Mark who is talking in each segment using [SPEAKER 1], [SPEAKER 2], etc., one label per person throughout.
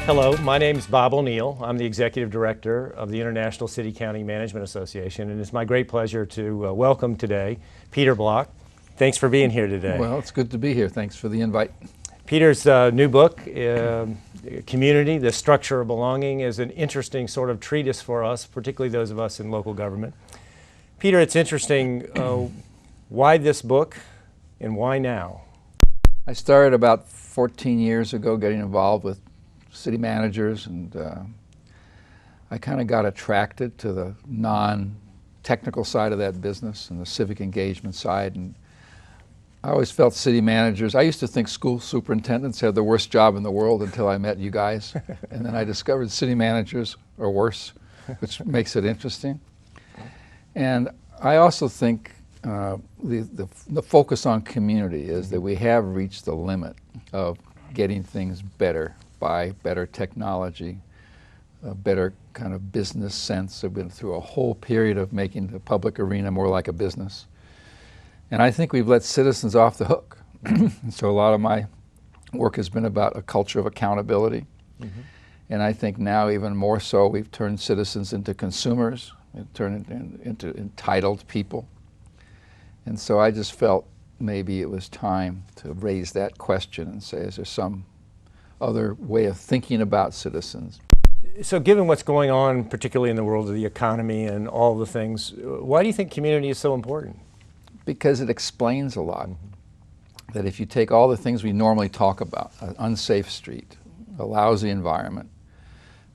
[SPEAKER 1] Hello, my name is Bob O'Neill. I'm the Executive Director of the International City County Management Association, and it's my great pleasure to welcome today Peter Block. Thanks for being here today.
[SPEAKER 2] Well, it's good to be here. Thanks for the invite.
[SPEAKER 1] Peter's new book, Community, The Structure of Belonging, is an interesting sort of treatise for us, particularly those of us in local government. Peter, it's interesting, why this book and why now?
[SPEAKER 2] I started about 14 years ago getting involved with city managers, and I kind of got attracted to the non-technical side of that business and the civic engagement side. And I always felt city managers, I used to think school superintendents had the worst job in the world until I met you guys. And then I discovered city managers are worse, which makes it interesting. And I also think the focus on community is that we have reached the limit of getting things better by better technology, a better kind of business sense. We've been through a whole period of making the public arena more like a business. And I think we've let citizens off the hook. So a lot of my work has been about a culture of accountability. Mm-hmm. And I think now even more so, we've turned citizens into consumers, we've turned into entitled people. And so I just felt maybe it was time to raise that question and say, is there some other way of thinking about citizens?
[SPEAKER 1] So given what's going on, particularly in the world of the economy and all the things, why do you think community is so important?
[SPEAKER 2] Because it explains a lot. Mm-hmm. That if you take all the things we normally talk about, an unsafe street, a lousy environment,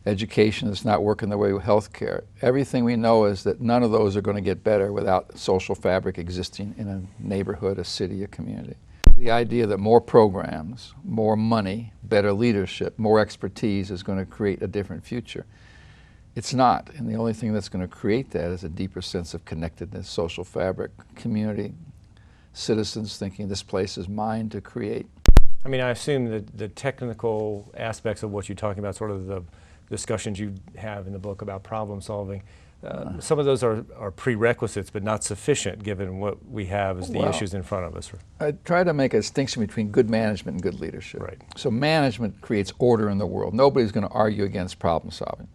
[SPEAKER 2] education that's not working the way with healthcare, everything we know is that none of those are going to get better without social fabric existing in a neighborhood, a city, a community. The idea that more programs, more money, better leadership, more expertise is going to create a different future. It's not, and the only thing that's going to create that is a deeper sense of connectedness, social fabric, community, citizens thinking this place is mine to create.
[SPEAKER 1] I mean, I assume that the technical aspects of what you're talking about, sort of the discussions you have in the book about problem solving, some of those are prerequisites, but not sufficient given what we have as the issues in front of us.
[SPEAKER 2] I try to make a distinction between good management and good leadership.
[SPEAKER 1] Right.
[SPEAKER 2] So management creates order in the world. Nobody's going to argue against problem solving.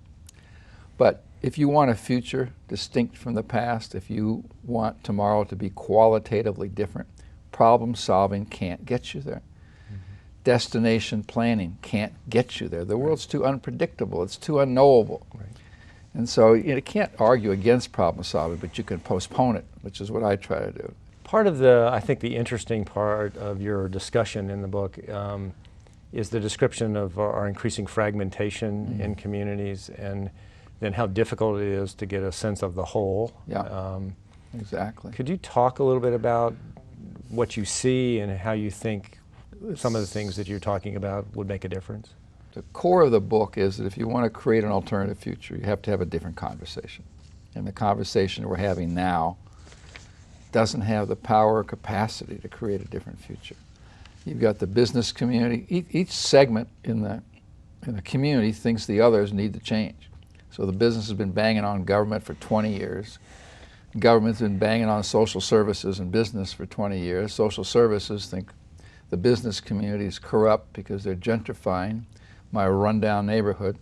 [SPEAKER 2] But if you want a future distinct from the past, if you want tomorrow to be qualitatively different, problem solving can't get you there. Mm-hmm. Destination planning can't get you there. The world's too unpredictable. It's too unknowable. Right. And so you can't argue against problem solving, but you can postpone it, which is what I try to do.
[SPEAKER 1] Part of I think the interesting part of your discussion in the book is the description of our increasing fragmentation in communities, and then how difficult it is to get a sense of the whole.
[SPEAKER 2] Yeah, exactly.
[SPEAKER 1] Could you talk a little bit about what you see and how you think some of the things that you're talking about would make a difference?
[SPEAKER 2] The core of the book is that if you want to create an alternative future, you have to have a different conversation. And the conversation we're having now doesn't have the power or capacity to create a different future. You've got the business community. Each segment in the community thinks the others need to change. So the business has been banging on government for 20 years. Government's been banging on social services and business for 20 years. Social services think the business community is corrupt because they're gentrifying my rundown neighborhood.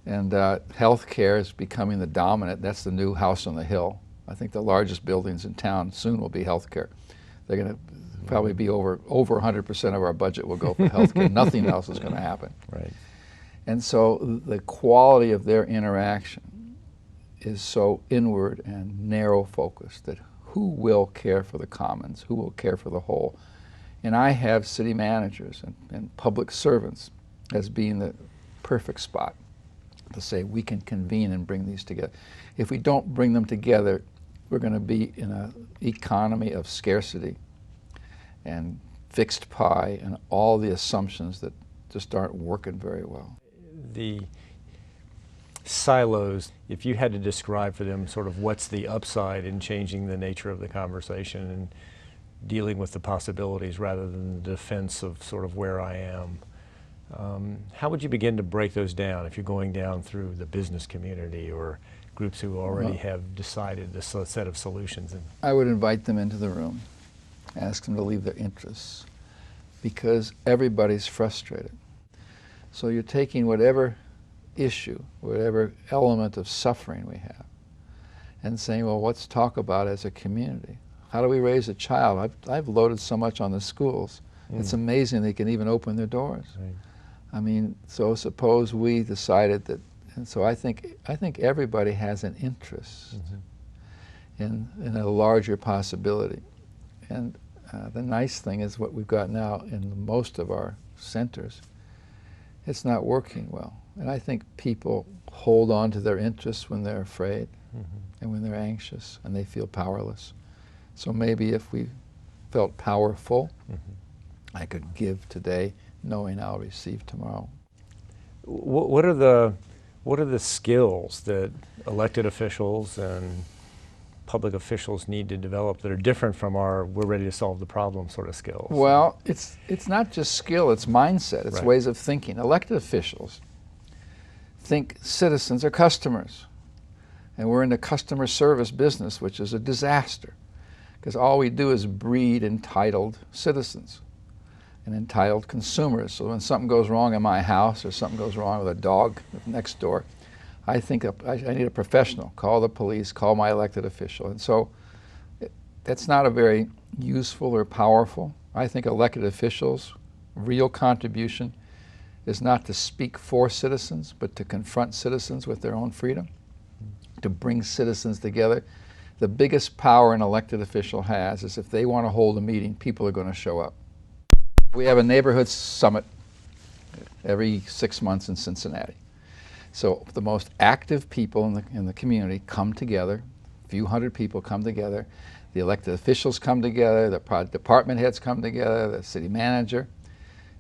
[SPEAKER 2] And healthcare is becoming the dominant. That's the new house on the hill. I think the largest buildings in town soon will be healthcare. They're going to probably be over 100% of our budget will go for healthcare. Nothing else is going to happen.
[SPEAKER 1] Right.
[SPEAKER 2] And so the quality of their interaction is so inward and narrow focused that who will care for the commons, who will care for the whole? And I have city managers and public servants as being the perfect spot to say we can convene and bring these together. If we don't bring them together, we're going to be in an economy of scarcity and fixed pie and all the assumptions that just aren't working very well.
[SPEAKER 1] The silos, if you had to describe for them sort of what's the upside in changing the nature of the conversation and dealing with the possibilities rather than the defense of sort of where I am, how would you begin to break those down if you're going down through the business community or groups who already have decided this set of solutions?
[SPEAKER 2] I would invite them into the room, ask them to leave their interests, because everybody's frustrated. So you're taking whatever issue, whatever element of suffering we have, and saying, well, let's talk about it as a community. How do we raise a child? I've loaded so much on the schools. It's amazing they can even open their doors.
[SPEAKER 1] Right.
[SPEAKER 2] I mean, so suppose we decided that, and so I think everybody has an interest in a larger possibility. And the nice thing is what we've got now in most of our centers, it's not working well. And I think people hold on to their interests when they're afraid and when they're anxious and they feel powerless. So maybe if we felt powerful, I could give today knowing I'll receive tomorrow.
[SPEAKER 1] What are the skills that elected officials and public officials need to develop that are different from our we're ready to solve the problem sort of skills?
[SPEAKER 2] Well, it's not just skill, it's mindset, it's
[SPEAKER 1] Right.
[SPEAKER 2] ways of thinking. Elected officials think citizens are customers, and we're in the customer service business, which is a disaster, because all we do is breed entitled citizens and entitled consumers. So when something goes wrong in my house or something goes wrong with a dog next door, I think I need a professional. Call the police, call my elected official. And so that's not a very useful or powerful. I think elected officials' real contribution is not to speak for citizens, but to confront citizens with their own freedom, to bring citizens together. The biggest power an elected official has is if they want to hold a meeting, people are going to show up. We have a neighborhood summit every 6 months in Cincinnati. So the most active people in the community come together, a few hundred people come together, the elected officials come together, the department heads come together, the city manager.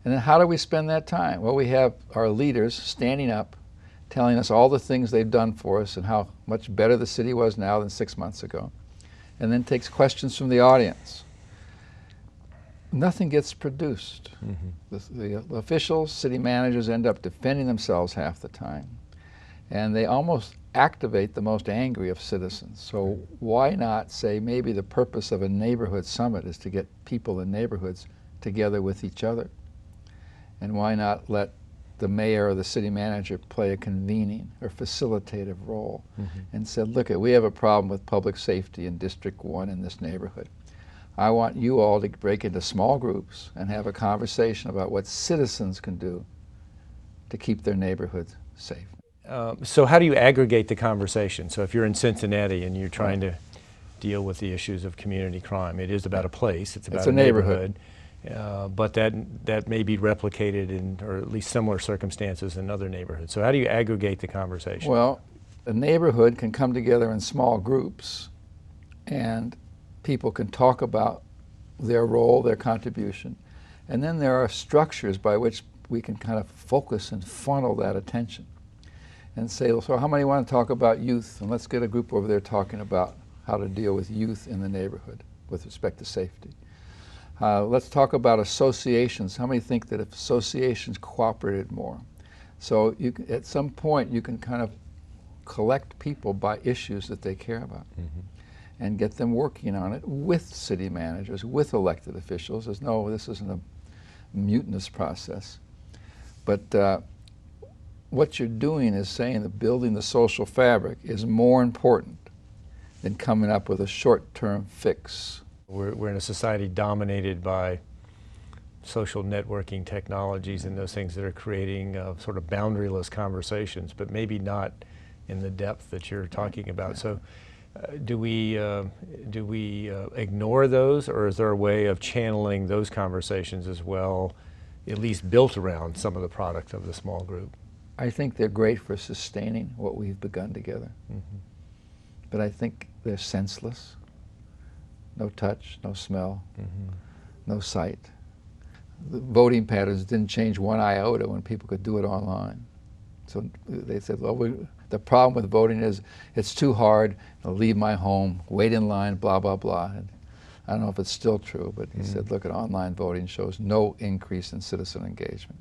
[SPEAKER 2] And then how do we spend that time? Well, we have our leaders standing up, telling us all the things they've done for us and how much better the city was now than 6 months ago, and then takes questions from the audience. Nothing gets produced. The officials, city managers end up defending themselves half the time, and they almost activate the most angry of citizens. So why not say maybe the purpose of a neighborhood summit is to get people in neighborhoods together with each other? And why not let the mayor or the city manager play a convening or facilitative role and said, look, we have a problem with public safety in District 1 in this neighborhood. I want you all to break into small groups and have a conversation about what citizens can do to keep their neighborhoods safe.
[SPEAKER 1] So how do you aggregate the conversation? So if you're in Cincinnati and you're trying to deal with the issues of community crime, it is about a place, it's about
[SPEAKER 2] a neighborhood.
[SPEAKER 1] But that may be replicated in, or at least similar circumstances in other neighborhoods. So how do you aggregate the conversation?
[SPEAKER 2] Well, a neighborhood can come together in small groups and people can talk about their role, their contribution. And then there are structures by which we can kind of focus and funnel that attention and say, so how many want to talk about youth? And let's get a group over there talking about how to deal with youth in the neighborhood with respect to safety. Let's talk about associations. How many think that if associations cooperated more? So at some point you can kind of collect people by issues that they care about and get them working on it with city managers, with elected officials. There's no, this isn't a mutinous process. But what you're doing is saying that building the social fabric is more important than coming up with a short-term fix.
[SPEAKER 1] We're in a society dominated by social networking technologies and those things that are creating sort of boundaryless conversations, but maybe not in the depth that you're talking about. So do we ignore those, or is there a way of channeling those conversations as well, at least built around some of the product of the small group?
[SPEAKER 2] I think they're great for sustaining what we've begun together. But I think they're senseless. No touch, no smell, no sight. The voting patterns didn't change one iota when people could do it online. So they said, well, the problem with voting is it's too hard, I'll leave my home, wait in line, blah, blah, blah. And I don't know if it's still true, but he said, look, at online voting shows no increase in citizen engagement.